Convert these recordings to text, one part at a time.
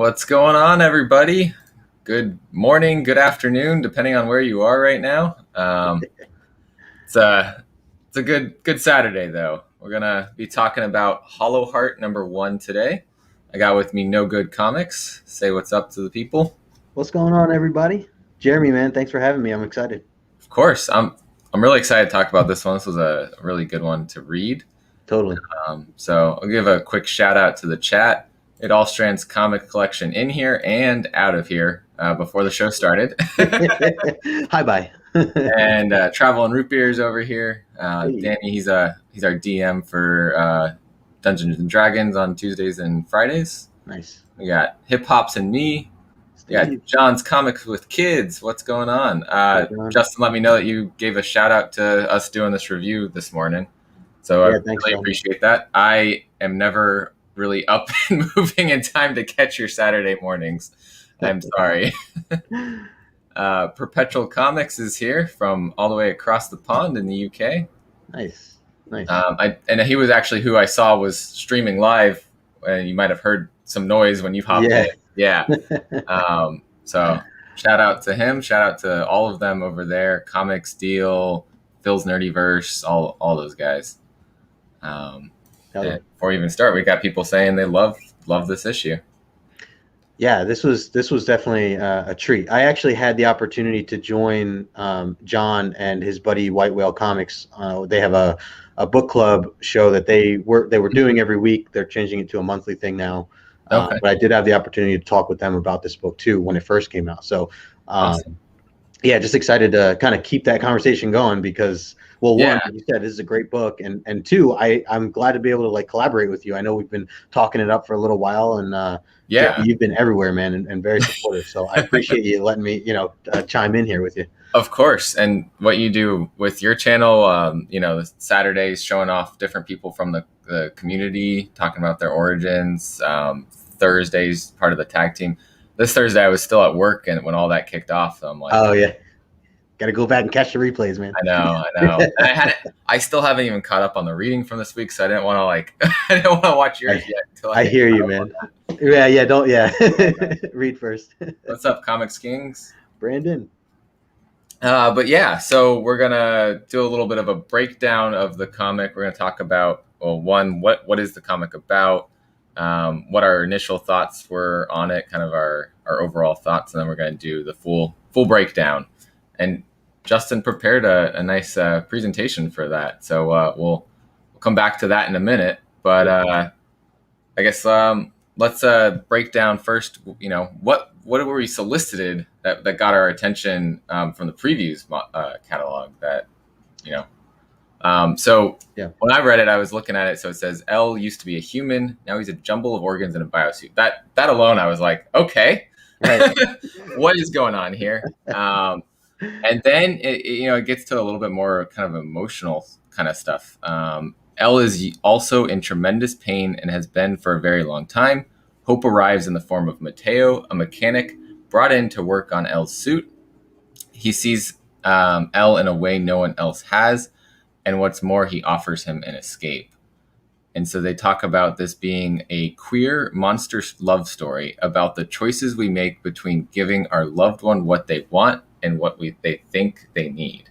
What's going on, everybody? Good morning, good afternoon, depending on where you are right now. It's a good Saturday though. We're gonna be talking about Hollow Heart #1 today. I got with me No Good Comics. Say what's up to the people. What's going on, everybody? Jeremy, man, thanks for having me. I'm excited. Of course, I'm really excited to talk about this one. This was a really good one to read. Totally. So I'll give a quick shout out to the chat. It all strands comic collection in here and out of here before the show started. Hi, bye. And Travel and Root Beers over here. Hey, Danny, he's our DM for Dungeons and Dragons on Tuesdays and Fridays. nice. We got Hip Hops and Me. We got Steve. John's Comics with Kids. What's going on? Hi, John. Justin, let me know that you gave a shout out to us doing this review this morning. So I Yeah, thanks, really John. appreciate that. I am never really up and moving in time to catch your Saturday mornings. I'm sorry. Perpetual Comics is here from all the way across the pond in the UK. Nice. Nice. And he was actually who I saw was streaming live, and you might have heard some noise when you hopped Yeah. in. Yeah. So shout out to him. Shout out to all of them over there. Comics Deal, Phil's Nerdyverse, all those guys. Hello. And before we even start, we got people saying they love this issue. Yeah, this was definitely a treat. I actually had the opportunity to join John and his buddy White Whale Comics. They have a book club show that they were doing every week. They're changing it to a monthly thing now. Okay. But I did have the opportunity to talk with them about this book too when it first came out. So Awesome. yeah, just excited to kind of keep that conversation going because, well, one, Yeah. like you said, this is a great book, and two, I'm glad to be able to like collaborate with you. I know we've been talking it up for a little while, and Yeah. Jeremy, you've been everywhere, man, and very supportive. So I appreciate you letting me, chime in here with you. Of course. And what you do with your channel, Saturdays showing off different people from the community, talking about their origins. Thursdays, part of the tag team. This Thursday, I was still at work, and when all that kicked off, so I'm like, Oh yeah, got to go back and catch the replays, man. I know. And I still haven't even caught up on the reading from this week, so I didn't want to I didn't want to watch yours yet until I hear you, man. Yeah, don't read first. What's up, Comics Kings? Brandon. But yeah, so we're gonna do a little bit of a breakdown of the comic. We're gonna talk about, well, one, what is the comic about, what our initial thoughts were on it, kind of our overall thoughts, and then we're gonna do the full breakdown. And Justin prepared a nice presentation for that, so we'll come back to that in a minute. But I guess let's break down first. What were we solicited that got our attention from the previews catalog? So Yeah. when I read it, I was looking at it. So it says L used to be a human. Now he's a jumble of organs in a biosuit. That alone, I was like, okay, Right. what is going on here? And then it gets to a little bit more kind of emotional kind of stuff. Elle is also in tremendous pain and has been for a very long time. Hope arrives in the form of Mateo, a mechanic brought in to work on Elle's suit. He sees Elle in a way no one else has, and what's more, he offers him an escape. And so they talk about this being a queer monster love story about the choices we make between giving our loved one what they want and what they think they need.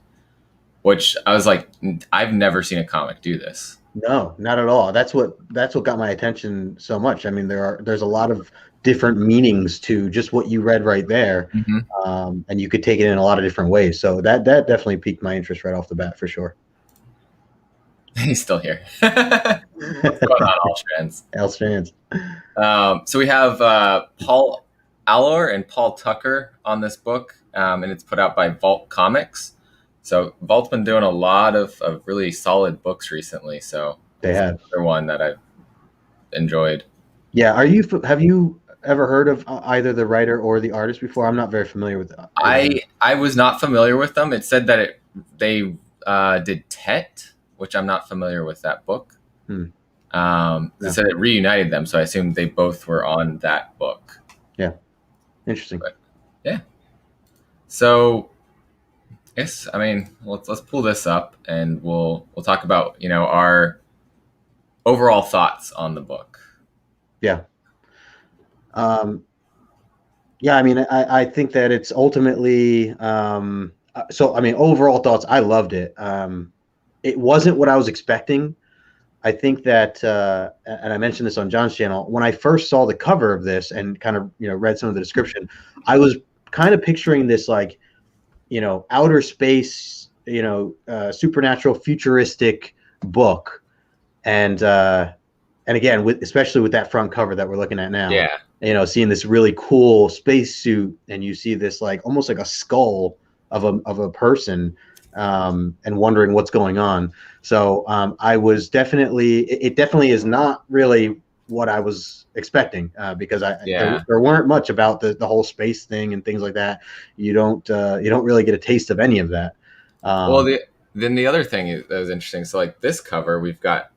Which I was like, I've never seen a comic do this. No, not at all. That's what got my attention so much. I mean, there's a lot of different meanings to just what you read right there, and you could take it in a lot of different ways. So that definitely piqued my interest right off the bat for sure. He's still here. What's going on, all strands? Else fans. So we have Paul Allor and Paul Tucker on this book, and it's put out by Vault Comics. So Vault's been doing a lot of really solid books recently. So They have another one that I've enjoyed. Yeah. Have you ever heard of either the writer or the artist before? I'm not very familiar with that. I was not familiar with them. It said that they did Tet, which I'm not familiar with that book. It said it reunited them, so I assumed they both were on that book. Yeah, interesting. But, yeah. So, yes, I mean, let's pull this up and we'll talk about our overall thoughts on the book. Yeah. Yeah, I mean, I think that it's ultimately so. I mean, overall thoughts. I loved it. It wasn't what I was expecting. I think that, and I mentioned this on John's channel. When I first saw the cover of this and kind of read some of the description, I was kind of picturing this like outer space, supernatural, futuristic book, and again, especially with that front cover that we're looking at now, Yeah. seeing this really cool space suit, and you see this like almost like a skull of a person, and wondering what's going on. So I was definitely, it definitely is not really what I was expecting, because Yeah. there weren't much about the whole space thing and things like that. You don't really get a taste of any of that. Well, Um, then the other thing that was interesting. So like this cover, we've got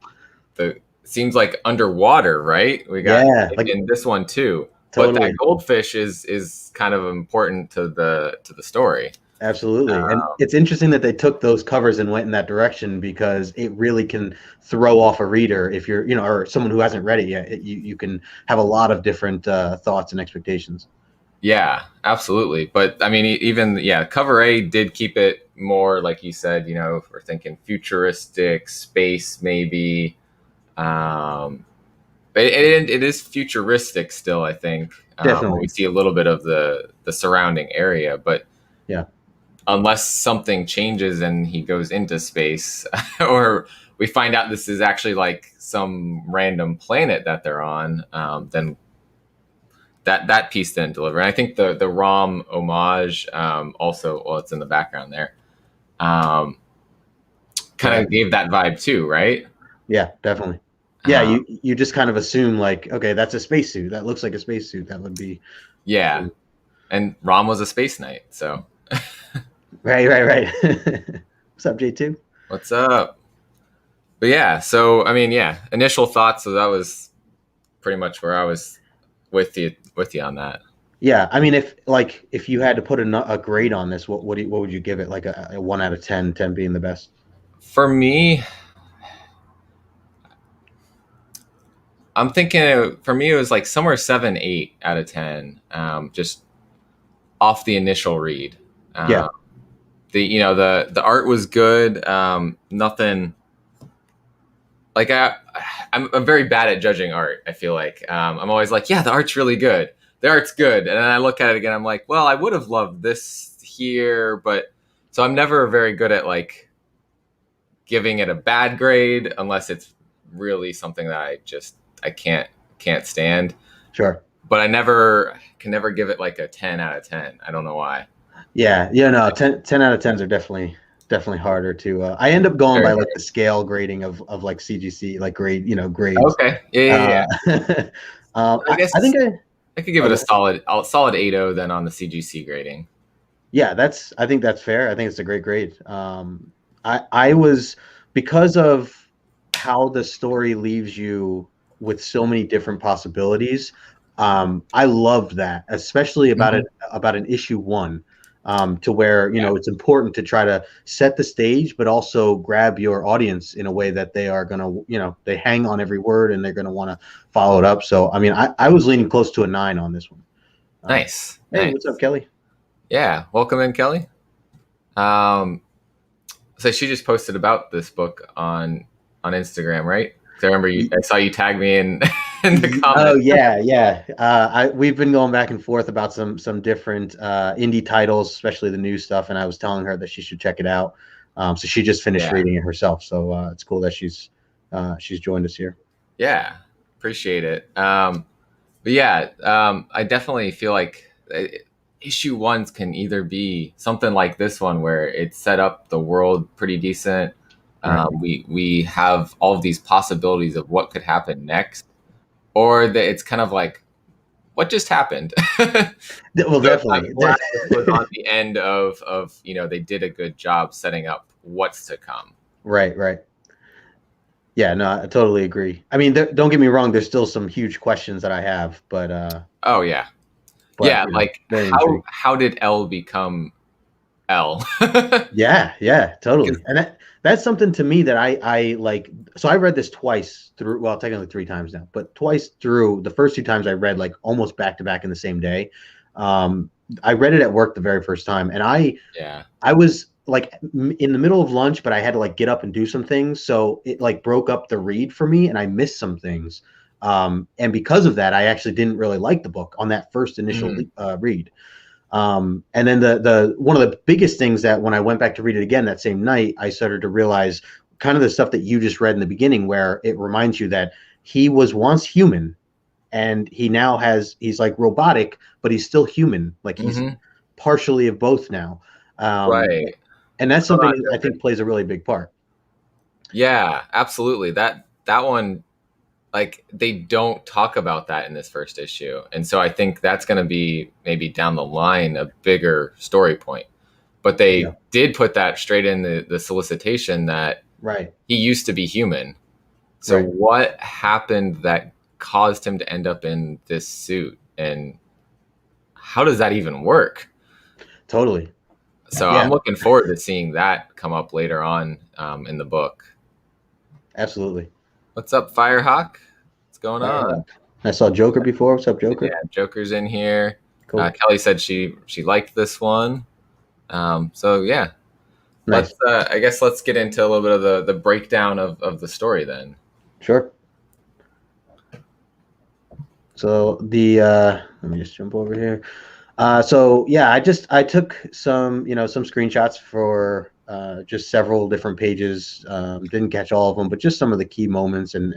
the seems like underwater, right? We got yeah, like in this one too. But that totally. goldfish is kind of important to the story. Absolutely. And Uh, it's interesting that they took those covers and went in that direction, because it really can throw off a reader if you're, or someone who hasn't read it yet. You can have a lot of different thoughts and expectations. yeah, absolutely. But I mean, even yeah, cover A did keep it more like you said. If we're thinking futuristic space, maybe. Um, it is futuristic still, I think. We Definitely. see a little bit of the surrounding area, but Yeah. unless something changes and he goes into space, or we find out this is actually like some random planet that they're on, then that piece didn't deliver. And I think the Rom homage, also, well, it's in the background there, um, kind Yeah. of gave that vibe too, right? Yeah, definitely. Yeah, Um, you just kind of assume like, okay, that's a spacesuit. That looks like a spacesuit. That would be yeah, and Rom was a space knight, so right, right, right. What's up, J2? what's up? But yeah, so I mean, yeah, initial thoughts. So that was pretty much where I was with you on that. Yeah, I mean, if you had to put a grade on this, what would you give it? Like a 1 out of 10, 10 being the best. For me, I'm thinking for me it was like somewhere 7, 8 out of 10. Just off the initial read. Yeah, Um, the art was good. Nothing like I'm very bad at judging art. I feel like I'm always like, yeah, the art's really good. The art's good, and then I look at it again. I'm like, well, I would have loved this here, but so I'm never very good at like giving it a bad grade unless it's really something that I can't stand. sure. But I never can never give it like a 10 out of 10. I don't know why. Yeah, yeah, no, 10 out of 10s are definitely harder to. I end up going by Very like hard. the scale grading of like CGC, like grades. Okay. Yeah, yeah, Uh, yeah. I I think guess I could give it a oh, solid 8.0 then on the CGC grading. yeah, I think that's fair. I think it's a great grade. I was, because of how the story leaves you with so many different possibilities. I loved that, especially Mhm. about an issue one, to where Yeah. it's important to try to set the stage, but also grab your audience in a way that they are gonna, they hang on every word and they're gonna want to follow it up. So I mean, I was leaning close to a 9 on this one. Um, Nice. hey, what's up, Nice. Kelly? Yeah. Welcome in, Kelly. Um, so she just posted about this book on Instagram, right? 'Cause I remember I saw you tag me in in the Oh comments. yeah, yeah. We've been going back and forth about some different indie titles, especially the new stuff, and I was telling her that she should check it out. So she just finished Yeah. reading it herself. So it's cool that she's joined us here. Yeah. Appreciate it. But yeah, I definitely feel like issue ones can either be something like this one where it set up the world pretty decent. Right. We have all of these possibilities of what could happen next, or that it's kind of like what just happened. Well, So I'm definitely. glad this was on the end of they did a good job setting up what's to come. Right, right. Yeah, no, I totally agree. I mean, don't get me wrong. There's still some huge questions that I have, Oh yeah, but yeah. Like very how intrigued. how did L become L? Yeah, yeah, totally. And that's something to me that I like. So I read this twice through, well, technically 3 times now, but twice through. The first 2 times I read like almost back to back in the same day. I read it at work the very first time, and I was like in the middle of lunch, but I had to like get up and do some things, so it like broke up the read for me, and I missed some things. And because of that, I actually didn't really like the book on that first initial read. And then the one of the biggest things that when I went back to read it again that same night, I started to realize kind of the stuff that you just read in the beginning, where it reminds you that he was once human and he's like robotic, but he's still human. Like he's partially of both now. Right. And that's something that I think plays a really big part. Yeah, absolutely. That one, like, they don't talk about that in this first issue. And so I think that's going to be maybe down the line a bigger story point. But they did put that straight in the solicitation that he used to be human. So what happened that caused him to end up in this suit? And how does that even work? Totally. So I'm looking forward to seeing that come up later on in the book. Absolutely. What's up, Firehawk? What's going on? I saw Joker before. What's up, Joker? Yeah, Joker's in here. Cool. Kelly said she liked this one. So yeah, nice. I guess let's get into a little bit of the breakdown of the story then. Sure. So let me just jump over here. So yeah, I took some screenshots for just several different pages. Didn't catch all of them, but just some of the key moments and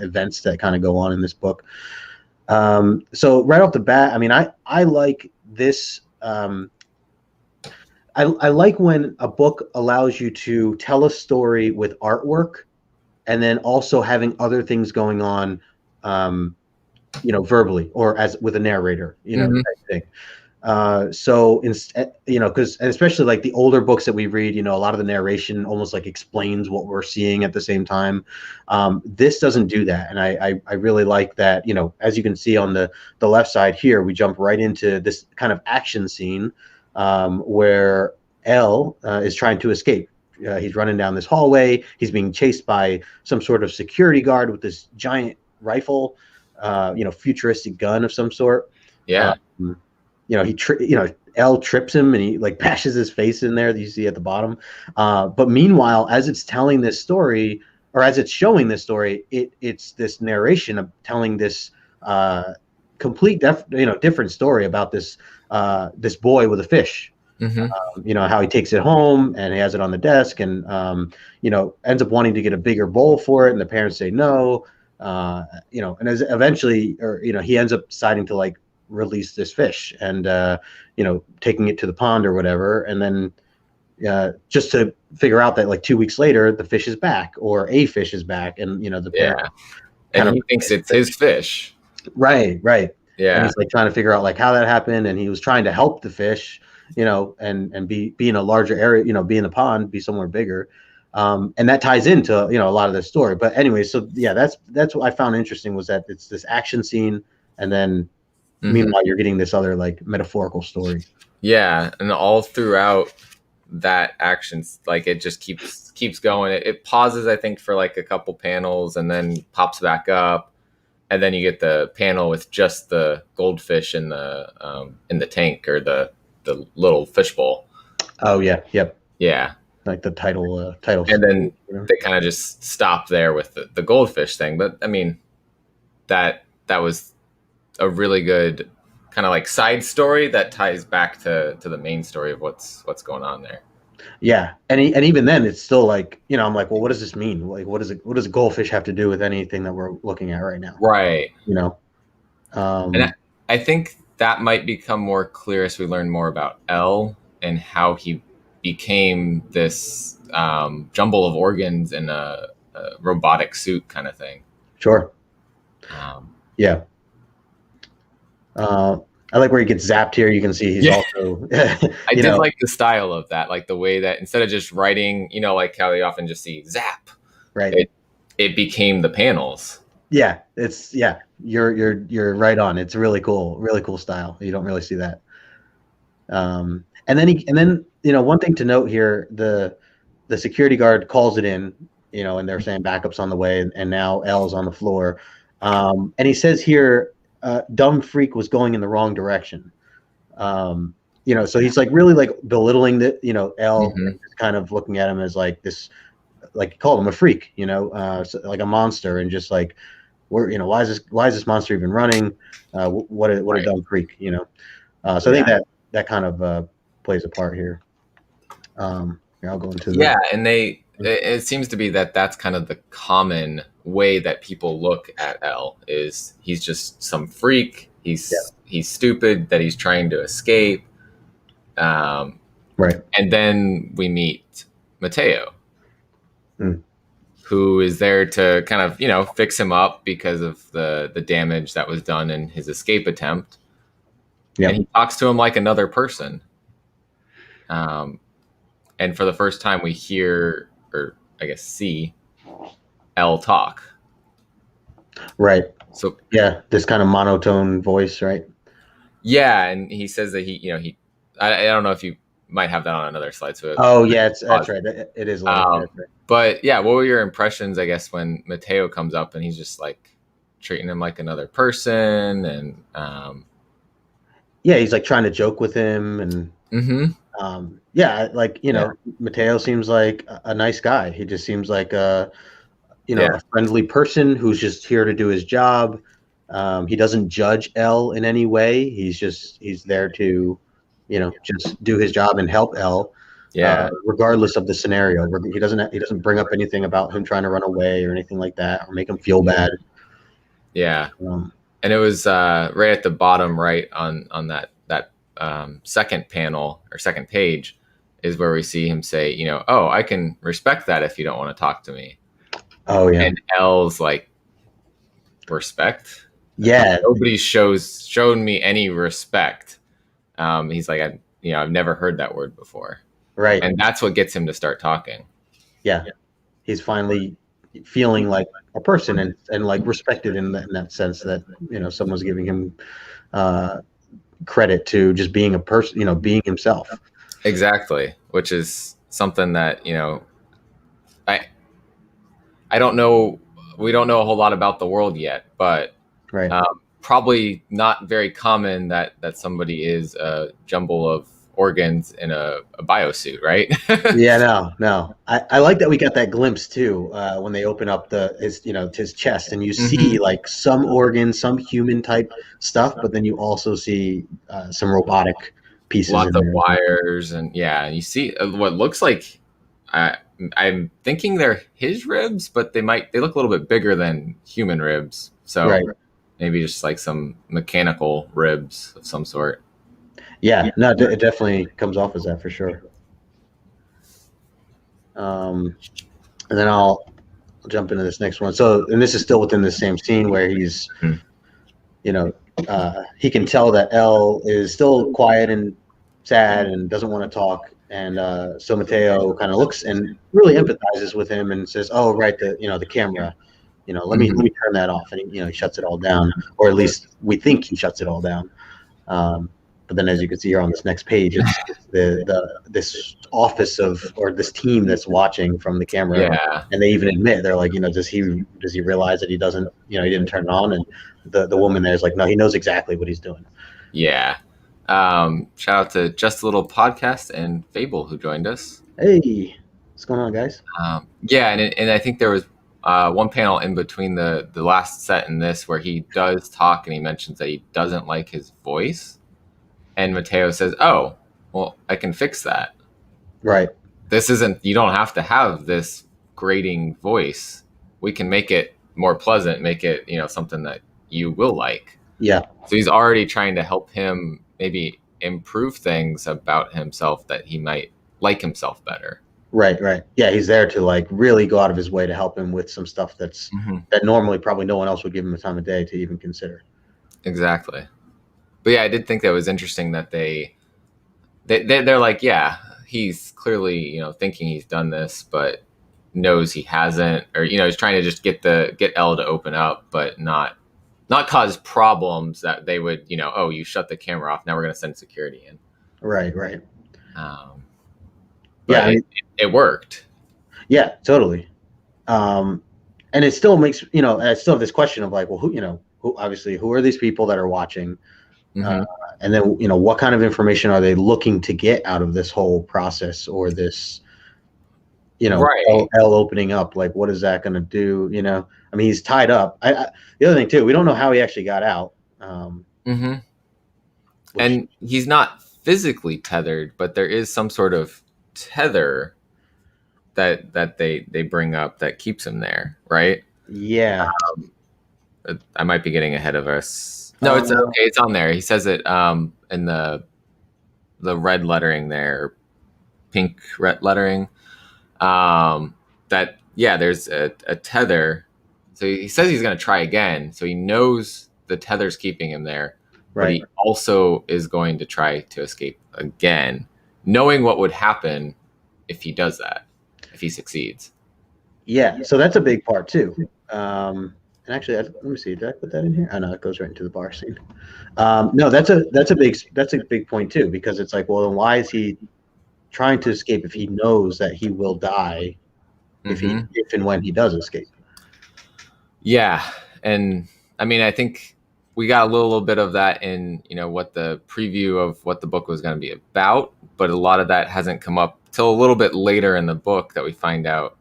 events that kind of go on in this book. So right off the bat, I mean, I like this. I like when a book allows you to tell a story with artwork, and then also having other things going on, verbally or as with a narrator, type thing. So because especially like the older books that we read, a lot of the narration almost like explains what we're seeing at the same time. This doesn't do that, and I really like that. As you can see on the left side here, we jump right into this kind of action scene where Elle is trying to escape. He's running down this hallway. He's being chased by some sort of security guard with this giant rifle, futuristic gun of some sort. Yeah. Elle trips him and he like bashes his face in there that you see at the bottom. But meanwhile, as it's telling this story, or as it's showing this story, it's this narration of telling this complete different story about this boy with a fish. How he takes it home and he has it on the desk and ends up wanting to get a bigger bowl for it, and the parents say no. And as eventually, he ends up deciding to like release this fish and taking it to the pond or whatever, and then just to figure out that like 2 weeks later the fish is back, or a fish is back, and the parent and he thinks it's his fish. Right. Yeah. And he's like trying to figure out like how that happened, and he was trying to help the fish, and be in a larger area, be in the pond, be somewhere bigger. And that ties into a lot of this story. But anyway, so yeah, that's what I found interesting, was that it's this action scene, and then meanwhile you're getting this other like metaphorical story. Yeah, and all throughout that action, like it just keeps going. It pauses, I think, for like a couple panels, and then pops back up, and then you get the panel with just the goldfish in the tank, or the little fishbowl. Oh yeah, yep. Yeah. Like the title, and then they kind of just stop there with the goldfish thing. But I mean, that was a really good kind of like side story that ties back to the main story of what's going on there. Yeah, and even then, it's still like, I'm like, well, what does this mean? Like, what does a goldfish have to do with anything that we're looking at right now? Right. And I think that might become more clear as we learn more about Elle and how he became this jumble of organs in a robotic suit kind of thing. Sure. Yeah. I like where he gets zapped here. You can see he's also. I did like the style of that, like the way that instead of just writing, like how you often just see zap. Right. It became the panels. Yeah, you're right on. It's really cool style. You don't really see that. And then one thing to note here, the security guard calls it in, and they're saying backup's on the way, and now Elle's on the floor. And he says here, dumb freak was going in the wrong direction. So he's like really like belittling the, L, Mm-hmm. kind of looking at him as like this, like he called him a freak, like a monster, and just like, why is this monster even running? What a Right. dumb freak, So I think Yeah. that kind of plays a part here. Here, I'll go into the. Yeah, and it seems to be that that's kind of the common way that people look at L is he's just some freak. Yeah, He's stupid that he's trying to escape. Um, right. and then we meet Mateo, Mm, who is there to kind of fix him up because of the damage that was done in his escape attempt. yeah. And he talks to him like another person. Um, and for the first time, we hear, or I guess see, L talk. Right. So Yeah, this kind of monotone voice, right? yeah, and he says that I don't know if you might have that on another slide. So Oh yeah, that's pause. right. It is a little. That's right. But yeah, what were your impressions? I guess when Mateo comes up and he's just like treating him like another person, and Yeah, he's like trying to joke with him, and mm-hmm, yeah, like yeah, Mateo seems like a nice guy. He just seems like yeah, a friendly person who's just here to do his job. He doesn't judge L in any way. He's there to, just do his job and help L, yeah, regardless of the scenario. He doesn't bring up anything about him trying to run away or anything like that, or make him feel bad. yeah. Um, And it was right at the bottom right on that second panel or second page is where we see him say, oh, I can respect that if you don't want to talk to me. oh yeah, And L's like, respect? yeah, Nobody's shown me any respect. He's like, I've never heard that word before, right, and that's what gets him to start talking. yeah. He's finally feeling like a person, and like respected in that sense, that someone's giving him uh, credit to just being a person, being himself. Exactly, which is something that I I don't know. We don't know a whole lot about the world yet, but Right. probably not very common that somebody is a jumble of organs in a biosuit, right? Yeah, no. I like that we got that glimpse too, when they open up his chest, and you Hmm. see like some organs, some human type stuff, but then you also see some robotic pieces Lots in of there. wires, and yeah, you see what looks like. I, I'm thinking they're his ribs, but they look a little bit bigger than human ribs. So Right. maybe just like some mechanical ribs of some sort. Yeah. No, it definitely comes off as that for sure. Um, and then I'll jump into this next one. So, and this is still within the same scene where he's, Hmm. you know, he can tell that L is still quiet and sad and doesn't want to talk. And so Mateo kind of looks and really empathizes with him and says, "Oh, right, the camera, let me turn that off." And he shuts it all down, or at least we think he shuts it all down. But then, as you can see here on this next page, it's this office or this team that's watching from the camera, Yeah, and they even admit, they're like, does he realize that he doesn't, he didn't turn it on? And the woman there is like, no, he knows exactly what he's doing. yeah. Shout out to Just a Little Podcast and Fable who joined us. Hey, what's going on, guys? Yeah, and I think there was one panel in between the last set and this where he does talk and he mentions that he doesn't like his voice, and Mateo says, "Oh, well, I can fix that. Right. This isn't. You don't have to have this grating voice. We can make it more pleasant, make it something that you will like." Yeah. So he's already trying to help him maybe improve things about himself that he might like himself better. Right. Right. Yeah. He's there to like really go out of his way to help him with some stuff Mm-hmm. that normally probably no one else would give him the time of day to even consider. Exactly. But yeah, I did think that was interesting that they're like, yeah, he's clearly thinking he's done this, but knows he hasn't, or he's trying to just get L to open up, but not cause problems that they would oh, you shut the camera off, now we're going to send security in. Right. Right. Um, Yeah. but it worked. Yeah. Totally. And it still makes, I still have this question of like, well, who obviously, who are these people that are watching? Mm-hmm. And then, what kind of information are they looking to get out of this whole process, or this, Right. L opening up? Like, what is that going to do? I mean, he's tied up. The other thing too, we don't know how he actually got out. Hmm. Which, And he's not physically tethered, but there is some sort of tether that they bring up that keeps him there, right? yeah. I might be getting ahead of us. No, it's Uh, okay. It's on there. He says it in the red lettering there, pink red lettering. That yeah, there's a tether. So he says he's going to try again. So he knows the tether's keeping him there, but right. he also is going to try to escape again, knowing what would happen if he does that, if he succeeds. Yeah. So that's a big part too. And actually, let me see. Did I put that in here? Oh no, it goes right into the bar scene. No, that's a big point too, because it's like, well, then why is he trying to escape if he knows that he will die Hmm. if and when he does escape? Yeah, and I mean, I think we got a little bit of that in what the preview of what the book was going to be about, but a lot of that hasn't come up till a little bit later in the book that we find out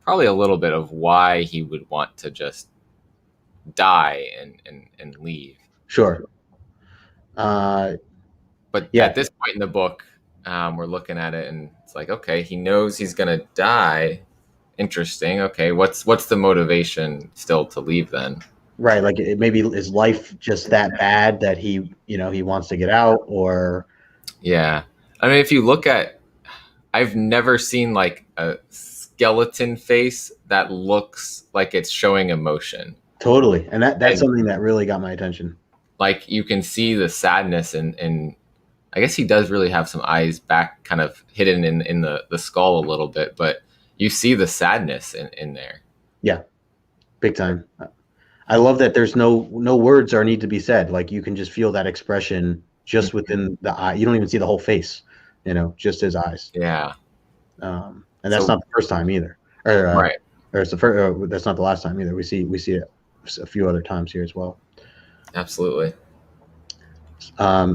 probably a little bit of why he would want to just die and leave. Sure. Uh, But yeah. at this point in the book, we're looking at it and it's like, okay, he knows he's going to die. Interesting. Okay, what's the motivation still to leave then? Right. Like, maybe is life just that bad that he wants to get out, or Yeah. I mean, if you look at, I've never seen like a skeleton face that looks like it's showing emotion. totally. And that's And something that really got my attention. like you can see the sadness and I guess he does really have some eyes back kind of hidden in the skull a little bit, but you see the sadness in there. Yeah, big time. I love that there's no words are need to be said. Like, you can just feel that expression just within the eye. You don't even see the whole face, just his eyes. Yeah. And that's So not the first time either, or right. it's the first. That's not the last time either. We see it a few other times here as well. Absolutely.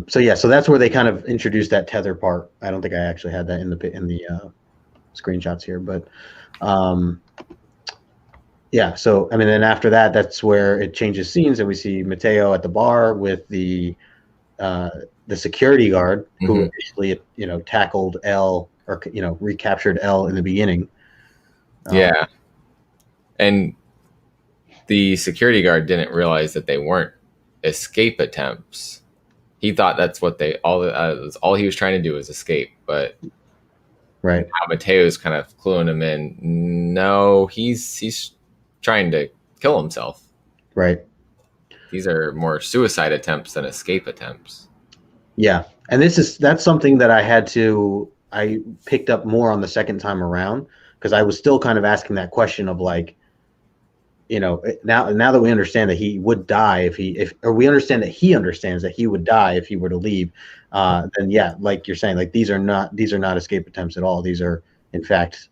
So yeah, so that's where they kind of introduced that tether part. I don't think I actually had that in the screenshots here, but yeah. So I mean, then after that, that's where it changes scenes, and we see Mateo at the bar with uh, the security guard who Hmm. initially tackled L, or recaptured L in the beginning. Um, Yeah. And the security guard didn't realize that they weren't escape attempts. He thought that's what they all he was trying to do was escape, but right, now Mateo's kind of cluing him in. No, he's trying to kill himself. right. These are more suicide attempts than escape attempts. Yeah, and that's something that I picked up more on the second time around, because I was still kind of asking that question of, like, now that we understand that he would die if or we understand that he understands that he would die if he were to leave, then yeah, like you're saying, like, these are not escape attempts at all. These are, in fact,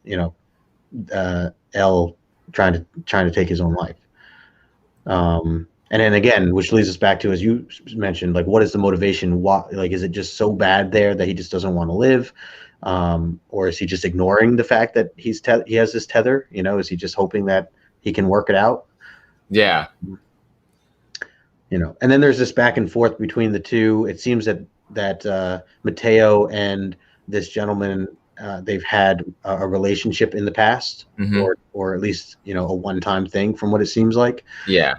L trying to take his own life. And then again, which leads us back to, as you mentioned, like, what is the motivation? What, like, is it just so bad there that he just doesn't want to live, or is he just ignoring the fact that he has this tether? Is he just hoping that he can work it out? Yeah. And then there's this back and forth between the two. It seems that Mateo and this gentleman, they've had a relationship in the past, Hmm. or at least a one-time thing, from what it seems like. Yeah.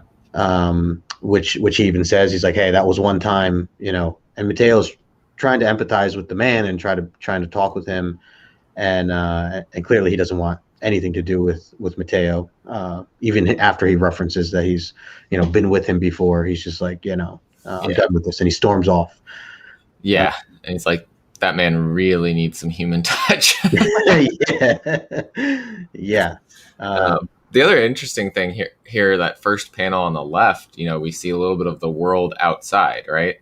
Which he even says, he's like, hey, that was one time, and Mateo's trying to empathize with the man and trying to talk with him, and clearly he doesn't want anything to do with Mateo. Even after he references that he's been with him before, he's just like, I'm Yeah. done with this, and he storms off. Yeah. And it's like that man really needs some human touch. Yeah, yeah. The other interesting thing here, that first panel on the left, we see a little bit of the world outside, right?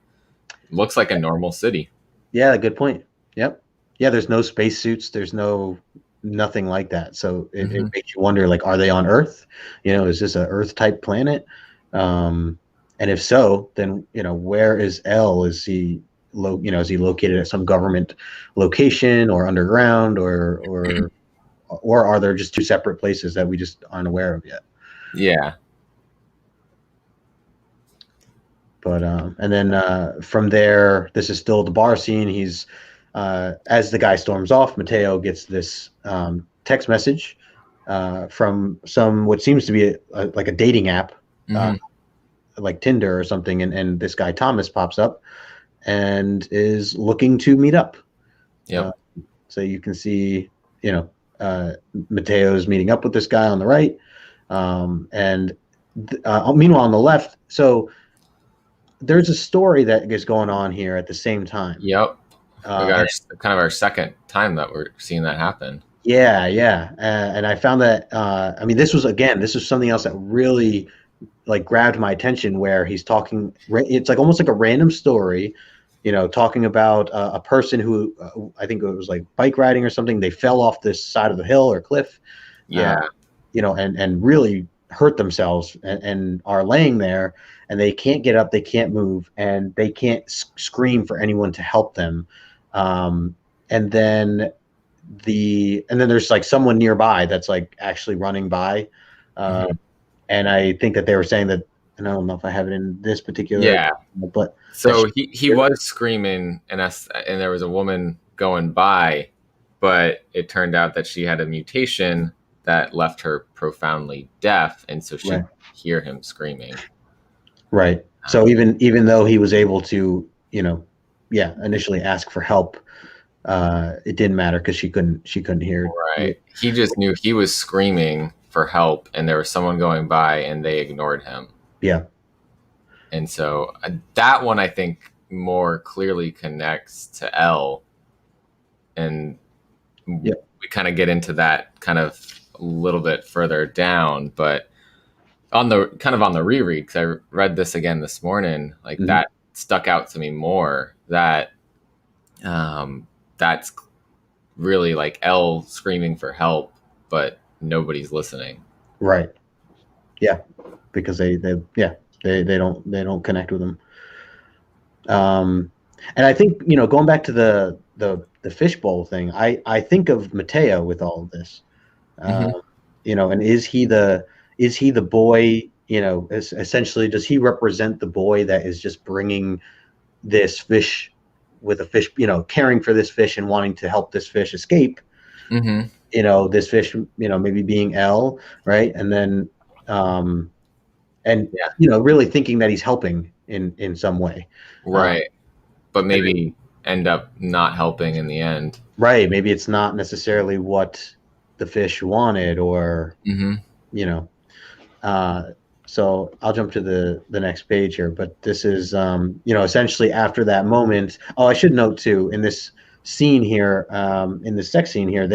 Looks like a normal city. Yeah, good point. Yep. Yeah, there's no spacesuits. There's nothing like that. So it Hmm. makes you wonder, like, are they on Earth? Is this a Earth type planet? And if so, then where is L? Is he is he located at some government location or underground, or are there just two separate places that we just aren't aware of yet? Yeah. But and then from there, this is still the bar scene. He's as the guy storms off, Mateo gets this text message from some what seems to be like a dating app, Mm-hmm. like Tinder or something, and this guy Thomas pops up and is looking to meet up. Yep. So you can see, Mateo's meeting up with this guy on the right, and meanwhile on the left, so there's a story that is going on here at the same time. Yep. We got And kind of our second time that we're seeing that happen. yeah, yeah, and I found that I mean this was something else that really like grabbed my attention where he's talking. It's like almost like a random story, talking about a person who I think it was like bike riding or something. They fell off this side of the hill or cliff, Yeah. and really hurt themselves and are laying there, and they can't get up, they can't move, and they can't scream for anyone to help them. And then there's like someone nearby that's like actually running by. Mm-hmm. And I think that they were saying that, and I don't know if I have it in this particular, Yeah. but So he was screaming, and there was a woman going by, but it turned out that she had a mutation that left her profoundly deaf, and so she right. could hear him screaming. Right. So even though he was able to, initially ask for help, it didn't matter because she couldn't hear. Right. He just knew he was screaming for help, and there was someone going by, and they ignored him. Yeah. And so that one I think more clearly connects to L, and we kind of get into that kind of a little bit further down, but on the reread, because I read this again this morning, like that stuck out to me more. That that's really like L screaming for help, but nobody's listening. Right. Yeah, because they don't connect with them. And I think going back to the fishbowl thing, I think of Mateo with all of this. And is he the boy? Essentially, does he represent the boy that is just bringing this fish with a fish, caring for this fish and wanting to help this fish escape? This fish, maybe being L, right? And then, really thinking that he's helping in some way, right? But maybe end up not helping in the end, right? Maybe it's not necessarily what the fish wanted, or so I'll jump to the next page here. But this is, essentially after that moment. Oh, I should note too, in this scene here, in the sex scene here,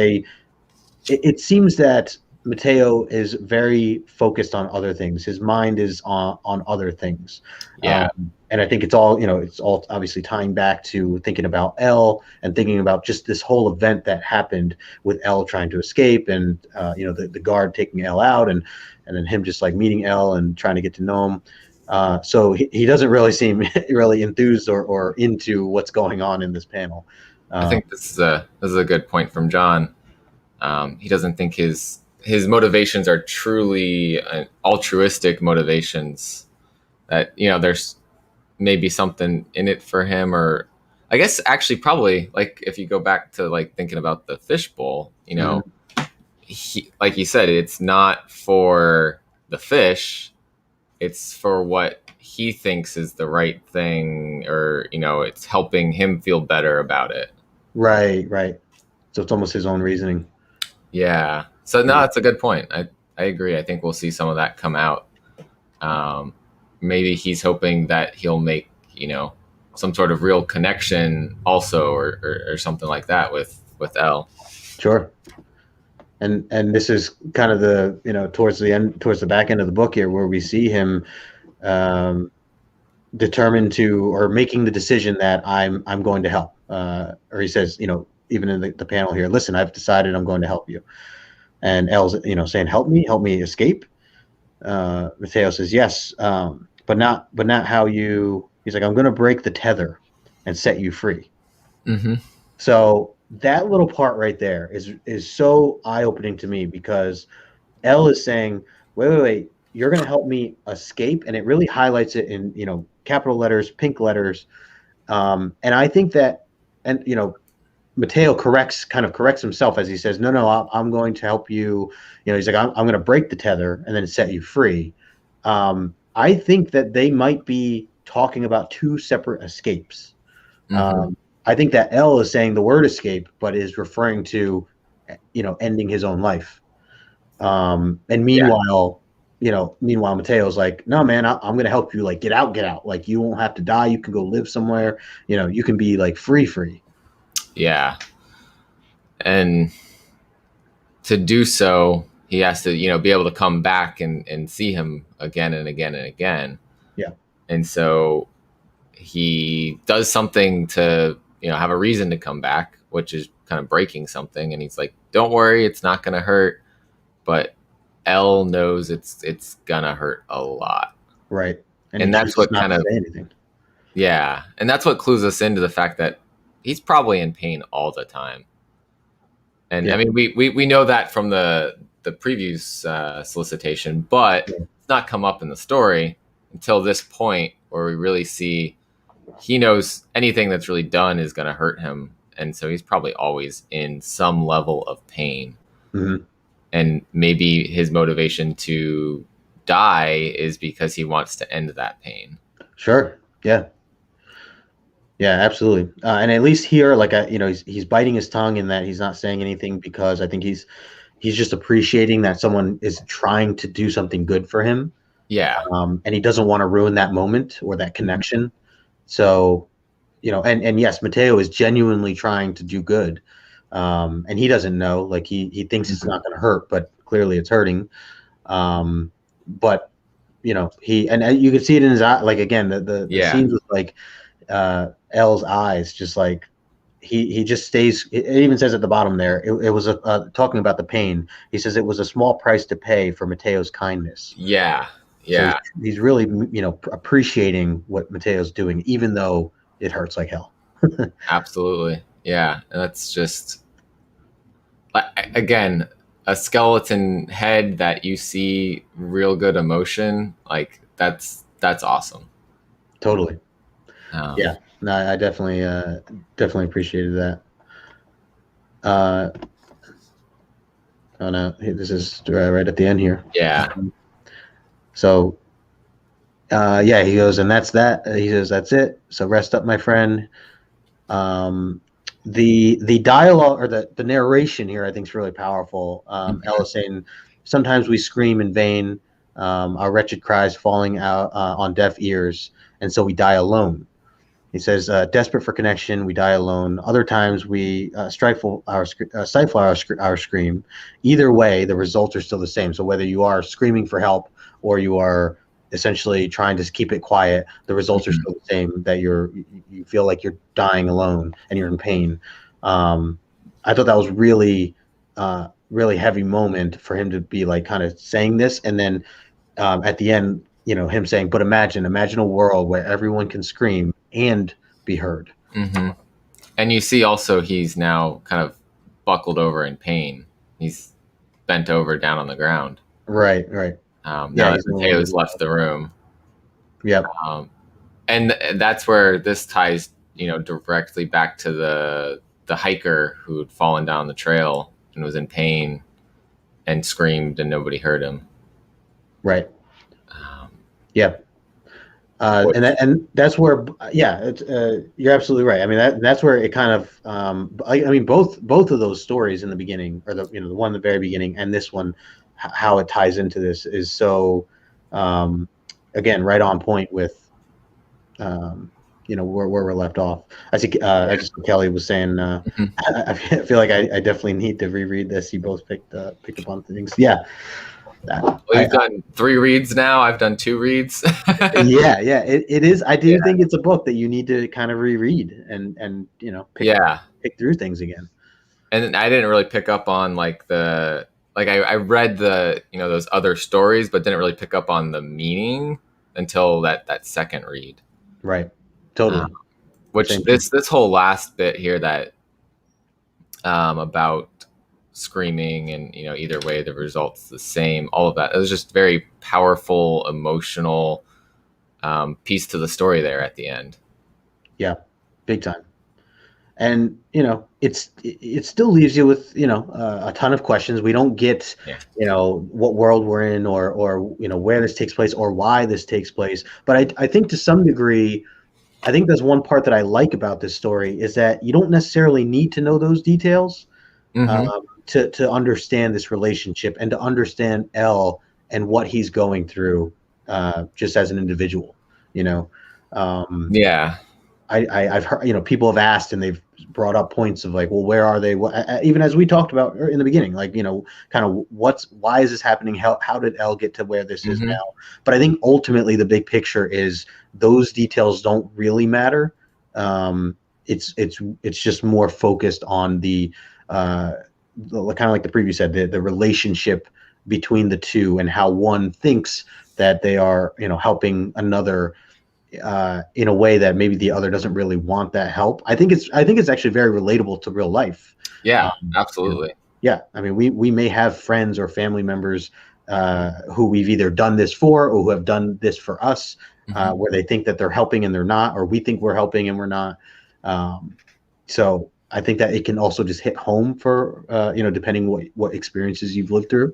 it seems that Mateo is very focused on other things. His mind is on other things. Yeah. And I think it's all obviously tying back to thinking about L and thinking about just this whole event that happened with L trying to escape, and the guard taking L out, and then him just like meeting L and trying to get to know him. So he doesn't really seem really enthused or into what's going on in this panel. I think this is a good point from John. He doesn't think his motivations are truly altruistic motivations, that there's maybe something in it for him, or I guess actually probably, like if you go back to like thinking about the fishbowl, he, like you said, it's not for the fish, it's for what he thinks is the right thing, or it's helping him feel better about it. Right. So it's almost his own reasoning. Yeah. So no, that's a good point. I agree. I think we'll see some of that come out. Maybe he's hoping that he'll make, some sort of real connection also, or something like that with L. Sure. And this is kind of the, towards the back end of the book here, where we see him determined to, or making the decision that I'm going to help. Or he says, even in the panel here, listen, I've decided I'm going to help you. And L's, saying, help me escape. Mateo says, yes, but not how you. He's like, I'm going to break the tether. and set you free. Mm-hmm. So that little part right there is so eye-opening to me because Elle is saying, wait, you're going to help me escape, and it really highlights it in capital letters, pink letters, and I think that, and Mateo kind of corrects himself as he says, no, I'm going to help you. He's like, I'm going to break the tether and then set you free. I think that they might be talking about two separate escapes. Mm-hmm. Um, I think that L is saying the word escape, but is referring to, ending his own life. And Yeah. meanwhile, Mateo's like, no, man, I'm going to help you, like, get out. Like, you won't have to die. You can go live somewhere. You can be like free. Yeah. And to do so, he has to, be able to come back and see him again and again and again. Yeah. And so he does something to, have a reason to come back, which is kind of breaking something. And he's like, don't worry, it's not going to hurt. But Elle knows it's going to hurt a lot. Right. And he And that's chooses what not kind to of, say anything. yeah. And that's what clues us into the fact that he's probably in pain all the time. And I Yeah. mean, we know that from the previous solicitation, but Yeah. it's not come up in the story until this point where we really see he knows anything that's really done is going to hurt him, and so he's probably always in some level of pain. Mm-hmm. And maybe his motivation to die is because he wants to end that pain. Sure. Yeah. Yeah, absolutely. And at least here, like, he's biting his tongue in that he's not saying anything because I think he's just appreciating that someone is trying to do something good for him. Yeah. And he doesn't want to ruin that moment or that connection. So, and yes, Mateo is genuinely trying to do good. And he doesn't know, like, he thinks it's not going to hurt, but clearly it's hurting. But you can see it in his eye. Like, again, the Yeah. scenes with, like, L's eyes, just like he just stays. It even says at the bottom there, it was talking about the pain. He says it was a small price to pay for Mateo's kindness. Yeah. So Yeah. he's really, appreciating what Mateo's doing, even though it hurts like hell. Absolutely. Yeah. And that's just, again, a skeleton head that you see real good emotion, like that's awesome. Totally. Um, Yeah. No, I definitely appreciated that. Oh no, this is right at the end here. yeah. So, yeah, he goes, and that's that. He says, that's it. So rest up, my friend. Um, the dialogue or the narration here, I think, is really powerful. Ella saying, sometimes we scream in vain, our wretched cries falling out on deaf ears, and so we die alone. He says, desperate for connection, we die alone. Other times we stifle our scream. Either way, the results are still the same. So whether you are screaming for help or you are essentially trying to keep it quiet, the results are still the same. That you feel like you're dying alone and you're in pain. I thought that was really heavy moment for him to be, like, kind of saying this, and then at the end, him saying, "But imagine a world where everyone can scream and be heard." Mm-hmm. And you see also he's now kind of buckled over in pain. He's bent over down on the ground. Right. Now Yeah, that he's no longer. Mateo's left the room. Yep. And that's where this ties, directly back to the hiker who had fallen down the trail and was in pain and screamed and nobody heard him. Right. Um, Yep. And that's where, yeah, you're absolutely right. I mean, that's where it kind of, I mean, both of those stories in the beginning, or the one in the very beginning, and this one, how it ties into this is so, again, right on point with, where we're left off. I think I just Kelly was saying, I feel like I definitely need to reread this. You both picked up on things. Yeah. well, you've done 3 reads now. I've done 2 reads. Yeah, it is. I do think it's a book that you need to kind of reread and pick through things again. And I didn't really pick up on I read those other stories, but didn't really pick up on the meaning until that second read. Right. Totally. Which Same thing. this whole last bit here that about screaming and either way the result's the same. All of that. It was just very powerful, emotional piece to the story there at the end. Yeah, big time. And it still leaves you with a ton of questions. We don't get Yeah. what world we're in, or where this takes place, or why this takes place. But I think to some degree, I think that's one part that I like about this story, is that you don't necessarily need to know those details Mm-hmm. to understand this relationship and to understand L and what he's going through, just as an individual. You know, um, Yeah. I've heard, people have asked, and they've brought up points of like, well, where are they? Even as we talked about in the beginning, like, kind of why is this happening? How did L get to where this is Mm-hmm. now? But I think ultimately the big picture is those details don't really matter. It's just more focused on kind of like the preview said, the relationship between the two, and how one thinks that they are, helping another, in a way that maybe the other doesn't really want that help. I think it's actually very relatable to real life. Yeah. Um, you know, Absolutely. yeah, I mean, we may have friends or family members, who we've either done this for, or who have done this for us, Mm-hmm. where they think that they're helping and they're not, or we think we're helping and we're not. Um, so I think that it can also just hit home for, depending what experiences you've lived through.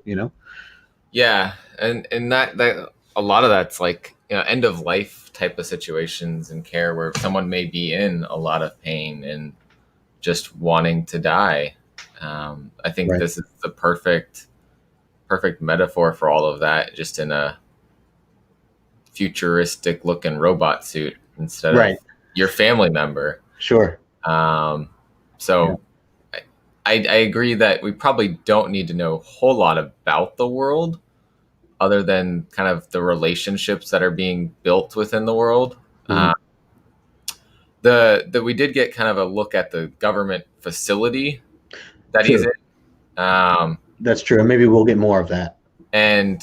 Yeah, and that a lot of that's like end of life type of situations and care where someone may be in a lot of pain and just wanting to die. I think Right. this is the perfect metaphor for all of that, just in a futuristic looking robot suit instead of Right. your family member. Sure. Um, Yeah. so I agree that we probably don't need to know a whole lot about the world other than kind of the relationships that are being built within the world. Mhm. The we did get kind of a look at the government facility that he's True. in, That's true. And maybe we'll get more of that. and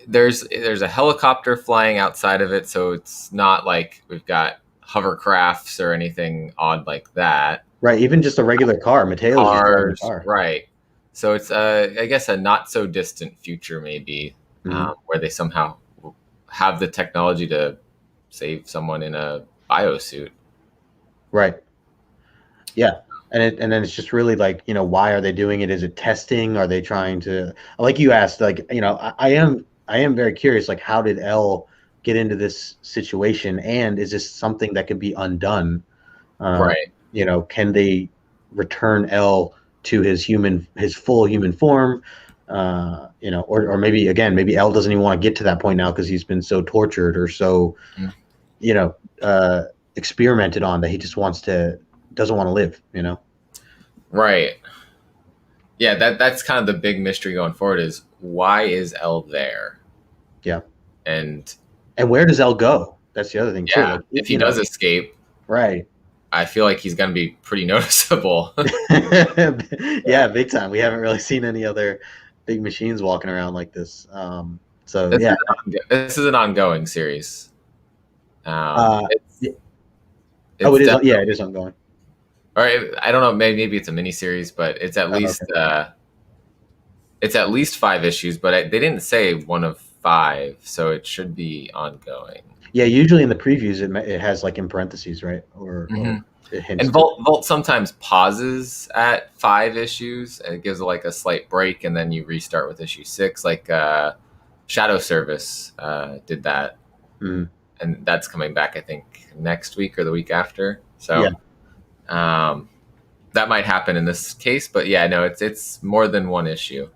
there's a helicopter flying outside of it, so it's not like we've got hovercrafts or anything odd like that. Right. Even just a regular car. Mateo's just driving a Cars, car. right? So it's I guess a not so distant future maybe, Hmm. where they somehow have the technology to save someone in a biosuit. Right. Yeah. And then it's just really like, why are they doing it? Is it testing? Are they trying to, like you asked, like, I am very curious, like, how did L get into this situation? And is this something that can be undone? Uh, Right. can they return L to his full human form? Or maybe, again, maybe L doesn't even want to get to that point now because he's been so tortured, or so, Mm. you know, uh, experimented on, that he just doesn't want to live. Right. Yeah, that's kind of the big mystery going forward is why is L there? Yeah. And And where does L go? That's the other thing too. yeah, Like, if he does escape, right. I feel like he's going to be pretty noticeable. Yeah, big time. We haven't really seen any other big machines walking around like this. So this, yeah. is this is an ongoing series. Uh, It's y- oh, it's it is. definitely, Yeah, it is ongoing. or I don't know, maybe it's a mini series, but Okay. it's at least 5 issues. But they didn't say one of five, so it should be ongoing. Yeah, usually in the previews it has like in parentheses, right? Or Hmm. it hints And to it. Vault sometimes pauses at 5 issues, and it gives like a slight break, and then you restart with issue 6. Like Shadow Service did that, Mhm. and that's coming back I think next week or the week after. Yeah. So um, that might happen in this case, but yeah, no, it's more than one issue,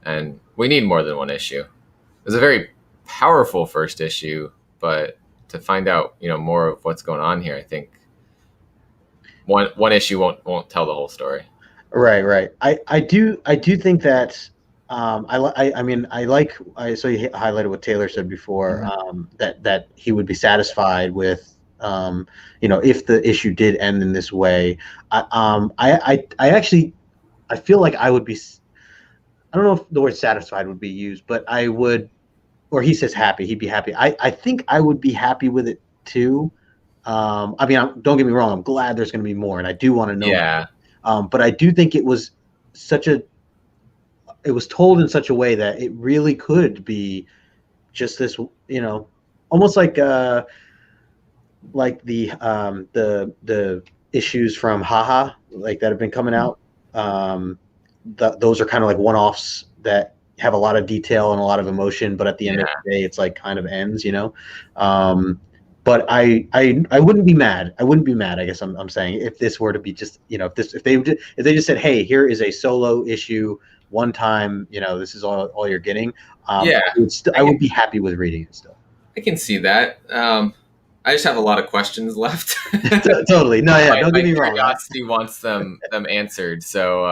and we need more than one issue. It was a very powerful first issue, but to find out more of what's going on here, I think one issue won't tell the whole story. Right, right. I do think that, I mean, so you highlighted what Taylor said before, Mhm. that he would be satisfied with, if the issue did end in this way. I actually, I feel like I would be, I don't know if the word satisfied would be used, but I would, or he says happy, he'd be happy. I think I would be happy with it too. I mean, don't get me wrong. I'm glad there's going to be more, and I do want to know Yeah. more. But I do think it was told in such a way that it really could be just this, almost like the issues from Haha, like that have been coming out. Those are kind of like one-offs that have a lot of detail and a lot of emotion, but at the end of Yeah. the day, it's like kind of ends. But I wouldn't be mad. I wouldn't be mad. I guess I'm saying if this were to be just if they just said, hey, here is a solo issue one time, this is all you're getting. Yeah. I would be happy with reading it still. I can see that. I just have a lot of questions left. Totally. No, yeah. Don't My get me wrong. curiosity wants them answered. So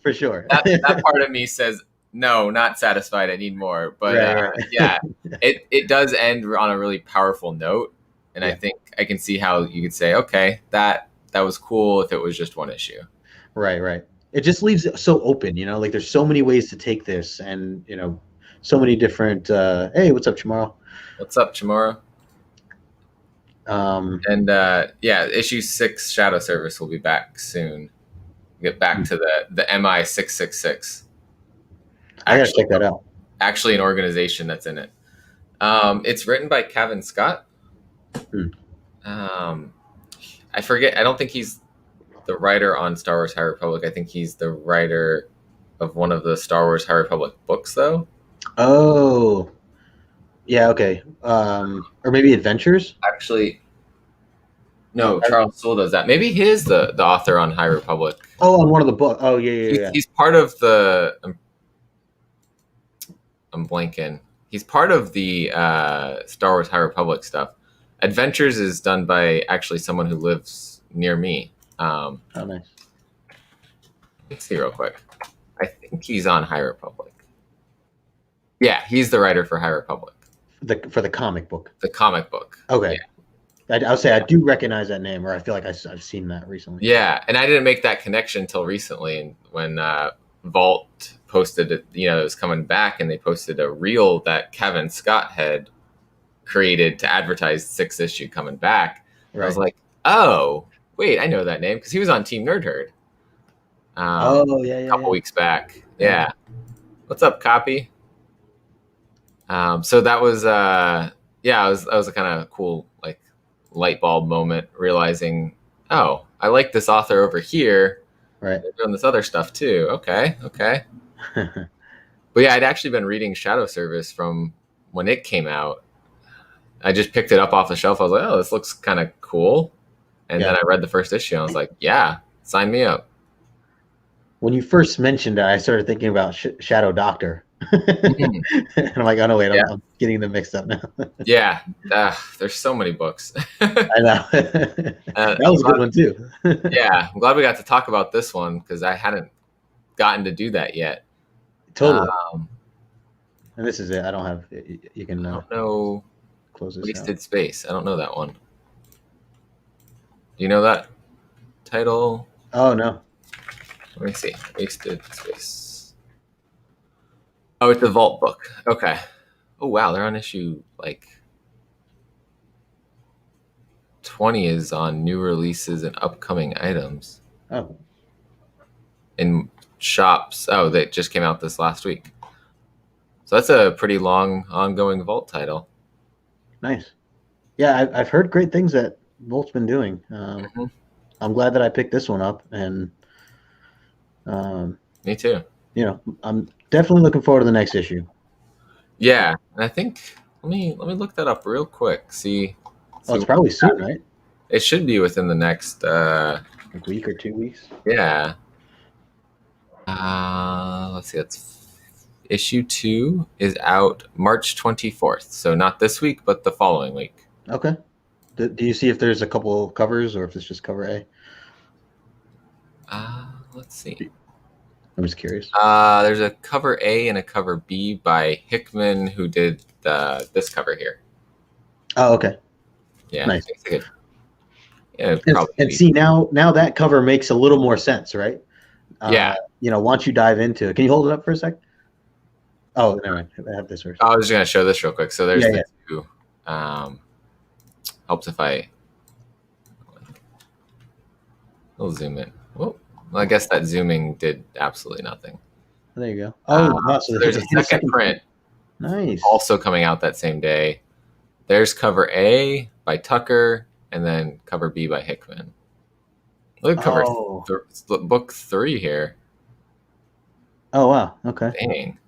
For sure. that part of me says no, not satisfied. I need more. But right. yeah, it does end on a really powerful note, and Yeah. I think I can see how you could say, okay, that was cool if it was just one issue. Right. It just leaves it so open, like there's so many ways to take this, and so many different. Hey, what's up, Chamorro? What's up, Chamorro? And yeah, issue 6 Shadow Service will be back soon. Get back to the MI 666. I gotta check that out. Actually, an organization that's in it. It's written by Kevin Scott. I forget. I don't think he's the writer on Star Wars High Republic. I think he's the writer of one of the Star Wars High Republic books, though. Oh, yeah. Okay. Or maybe Adventures. Actually, no. Charles Soule does that. Maybe he is the author on High Republic. Oh, on one of the books. Oh, yeah. He's part of the. I'm blanking. He's part of the Star Wars High Republic stuff. Adventures is done by actually someone who lives near me. Oh, nice. Let's see real quick. I think he's on High Republic. Yeah, he's the writer for High Republic. For the comic book. The comic book. Okay. Yeah. I'll say I do recognize that name, or I feel like I've seen that recently. Yeah, and I didn't make that connection until recently, and when Vault posted it, it was coming back, and they posted a reel that Kevin Scott had created to advertise 6th issue coming back. Right. I was like, oh, wait, I know that name because he was on Team Nerd Herd. A couple weeks back. Yeah. What's up, Copy? So that was that was a kind of cool like light bulb moment, realizing, oh, I like this author over here. Right. They're doing this other stuff too. Okay. But yeah, I'd actually been reading Shadow Service from when it came out. I just picked it up off the shelf. I was like, oh, this looks kind of cool. And then I read the first issue. And I was like, yeah, sign me up. When you first mentioned it, I started thinking about Shadow Doctor. And I'm like, oh, no, wait, I'm getting them mixed up now. Yeah. There's so many books. I know. That was a good one, too. Yeah. I'm glad we got to talk about this one because I hadn't gotten to do that yet. Totally. And this is it. I don't have you can I don't know. Close this Wasted out. Space. I don't know that one. Do you know that title? Oh, no. Let me see. Wasted Space. Oh, it's a Vault book. Okay. Oh, wow. They're on issue, 20 is on new releases and upcoming items. Oh. In shops. Oh, they just came out this last week. So that's a pretty long, ongoing Vault title. Nice. Yeah, I've heard great things that Vault's been doing. I'm glad that I picked this one up, and me too. I'm definitely looking forward to the next issue. Yeah, and I think let me look that up real quick. See it's probably soon, right? It should be within the next week or 2 weeks. Yeah. Let's see. That's issue 2 is out March 24th. So not this week, but the following week. Okay. Do you see if there's a couple covers or if it's just cover A? Let's see. I'm just curious. There's a cover A and a cover B by Hickman, who did this cover here. Oh, okay. Yeah. Nice. Yeah, and see now that cover makes a little more sense, right? Yeah. Once you dive into it, can you hold it up for a sec? Oh, never mind. I have this first. I was just gonna show this real quick. So there's the two. Helps if I We'll zoom in. Oh, well, I guess that zooming did absolutely nothing. There you go. Oh, wow. So So they there's a hit a second second print. print Nice. also coming out that same day. There's cover A by Tucker, and then cover B by Hickman. Look at cover Oh. book 3 here. Oh, wow. Okay. Dang,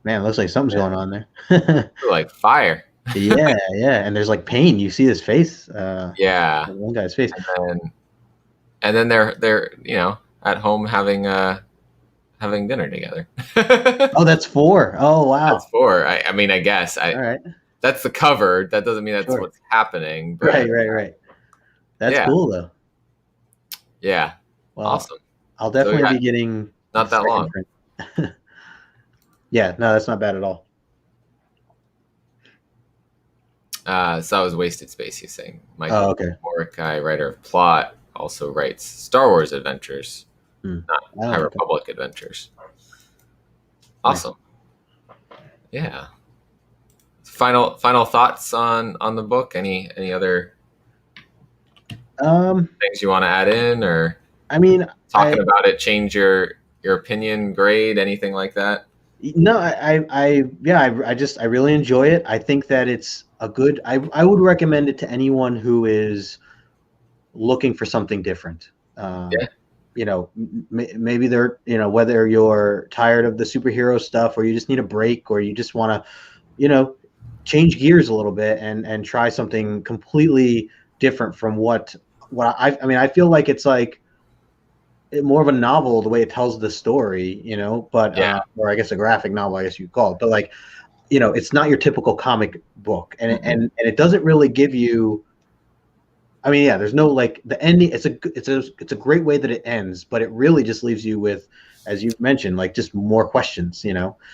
Man, looks like something's going on there. like fire. Yeah, yeah. And there's like pain. You see his face. Yeah, One guy's face. and then they're at home having dinner together. Oh, that's four. Oh, That's wow. 4. I mean, I guess All right. that's the cover. That doesn't mean that's Sure. what's happening, Right, but right, right. That's yeah, cool though. yeah, Well, awesome. I'll So we definitely got be getting the not that second long. print. Yeah, no, that's not bad at all. So that was Wasted Space. He's saying Oh, Michael okay. Morikai, writer of Plot, also writes Star Wars adventures, Hmm. not High Oh, okay. Republic adventures. Nice. Awesome. Yeah. Final thoughts on the book. Any other Um, things you want to add in, or I mean, talking about it change your opinion, grade, anything like that? no, yeah, I really enjoy it. I think that it's a good. I would recommend it to anyone who is looking for something different. Yeah. Maybe they're, whether you're tired of the superhero stuff or you just need a break or you just want to, you know, change gears a little bit and try something completely different from what I mean, I feel like it's like more of a novel the way it tells the story, but Yeah. or I guess a graphic novel, I guess you call it, but like, it's not your typical comic book, and Mm-mm. it doesn't really give you. I mean, yeah, there's no like the ending. It's a great way that it ends, but it really just leaves you with, as you mentioned, like just more questions.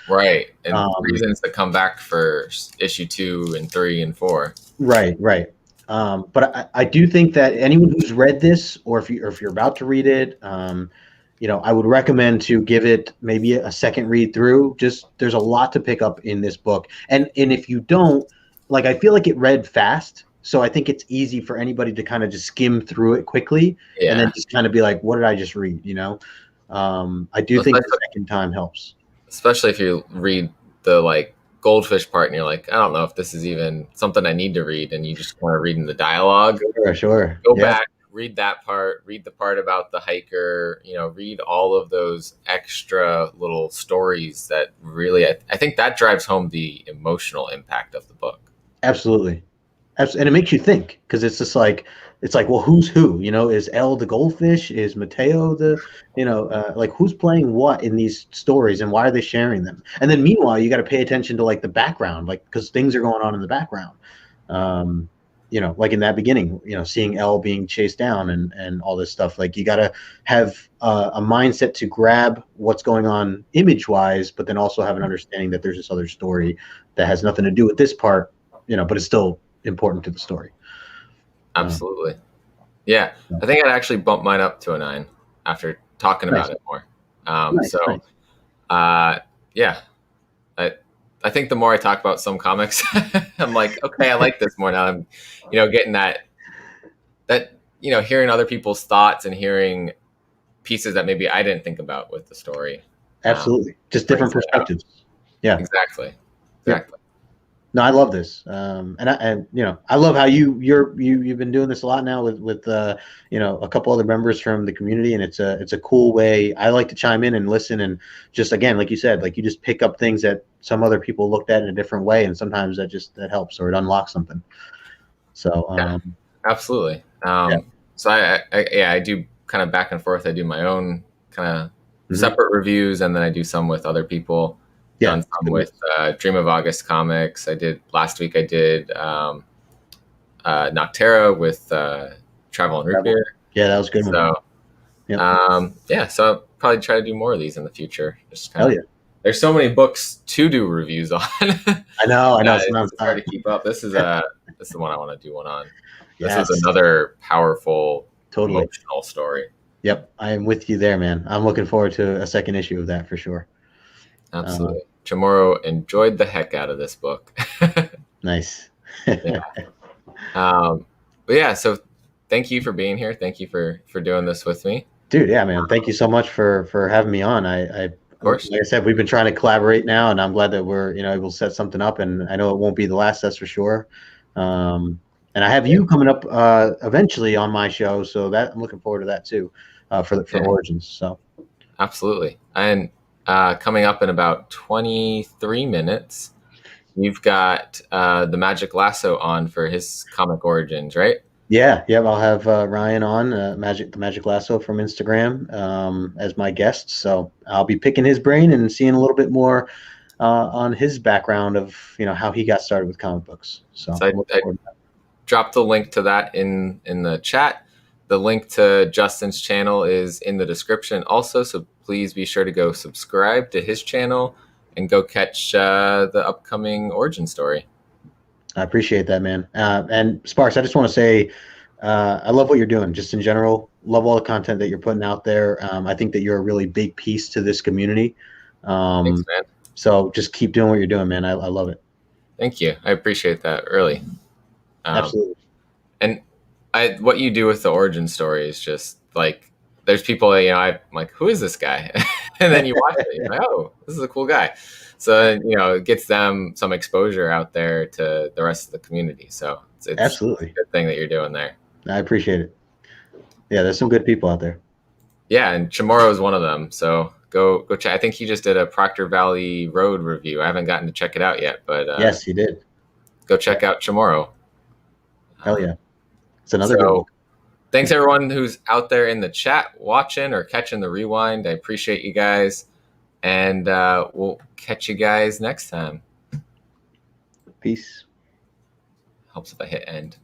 Right. And Um, reasons to come back for issue 2 and 3 and 4. right, right. But I do think that anyone who's read this, or if you're about to read it, I would recommend to give it maybe a second read through. Just there's a lot to pick up in this book, and if you don't, like, I feel like it read fast, so I think it's easy for anybody to kind of just skim through it quickly and then Yeah. just kind of be like, what did I just read? I do think the second time helps. Especially if you read the like goldfish part and you're like, I don't know if this is even something I need to read, and you just want to read in the dialogue. Sure, sure. Go Yeah, back, read that part, read the part about the hiker, read all of those extra little stories that really, I think that drives home the emotional impact of the book. absolutely. And it makes you think, because it's like, well, who's who? Is Elle the goldfish? Is Mateo the, like, who's playing what in these stories, and why are they sharing them? And then meanwhile, you got to pay attention to like the background, like, because things are going on in the background. Um, like in that beginning, seeing Elle being chased down and all this stuff. Like, you got to have a mindset to grab what's going on image wise, but then also have an understanding that there's this other story that has nothing to do with this part, but it's still important to the story. Absolutely. Yeah. I think I'd actually bump mine up to a 9 after talking Nice, about it more. nice, So, nice. yeah, I, I think the more I talk about some comics, I'm like, okay, I like this more now. I'm, getting that, hearing other people's thoughts and hearing pieces that maybe I didn't think about with the story. Absolutely, just different Brings it out. perspectives. Yeah, Exactly. yeah. Exactly. No, I love this, I love how you've been doing this a lot now with a couple other members from the community, and it's a cool way. I like to chime in and listen, and just, again, like you said, like, you just pick up things that some other people looked at in a different way, and sometimes that helps, or it unlocks something. So Yeah, absolutely. yeah, So I do kind of back and forth. I do my own kind of hmm, separate reviews, and then I do some with other people. yeah, Done it's some good with mix. Dream of August Comics. I did last week. I did Noctera with Travel and Root Beer. Yeah, that was a good one. So Yep. yeah, so I'll probably try to do more of these in the future. Just kind Hell of, yeah. there's so many books to do reviews on. I know, I know. It's hard to keep up. This is the one I want to do one on. This is Yes, another powerful totally. emotional story. Yep, I am with you there, man. I'm looking forward to a second issue of that for sure. Uh, Absolutely. Chamorro enjoyed the heck out of this book. nice. Yeah. But yeah, so thank you for being here. Thank you for doing this with me. Dude, yeah, man. Thank you so much for having me on. Of course. Like I said, we've been trying to collaborate now, and I'm glad that we're able to set something up. And I know it won't be the last, that's for sure. And I have Yeah. you coming up eventually on my show, so that I'm looking forward to that too, for Yeah, Origins. So absolutely. And coming up in about 23 minutes, you've got the Magic Lasso on for his comic origins, right? yeah, I'll have Ryan on the Magic Lasso from Instagram as my guest. So I'll be picking his brain and seeing a little bit more on his background of how he got started with comic books. So So I'm looking I forward to that. dropped the link to that in the chat. The link to Justin's channel is in the description also, so please be sure to go subscribe to his channel and go catch the upcoming origin story. I appreciate that, man. And Sparks, I just want to say, I love what you're doing, just in general. Love all the content that you're putting out there. I think that you're a really big piece to this community. Thanks, Um, man. so just keep doing what you're doing, man. I love it. Thank you. I appreciate that, really. Um, Absolutely. and what you do with the origin story is just like, there's people that, I'm like, who is this guy? And then you watch it, you're like, oh, this is a cool guy. So, it gets them some exposure out there to the rest of the community. So it's a Absolutely. good thing that you're doing there. I appreciate it. Yeah, there's some good people out there. Yeah, and Chamorro is one of them. So go check. I think he just did a Proctor Valley Road review. I haven't gotten to check it out yet, but Yes, you did. go check out Chamorro. Hell yeah. It's another good So book. thanks everyone who's out there in the chat watching or catching the rewind. I appreciate you guys, and we'll catch you guys next time. Peace. Helps if I hit end.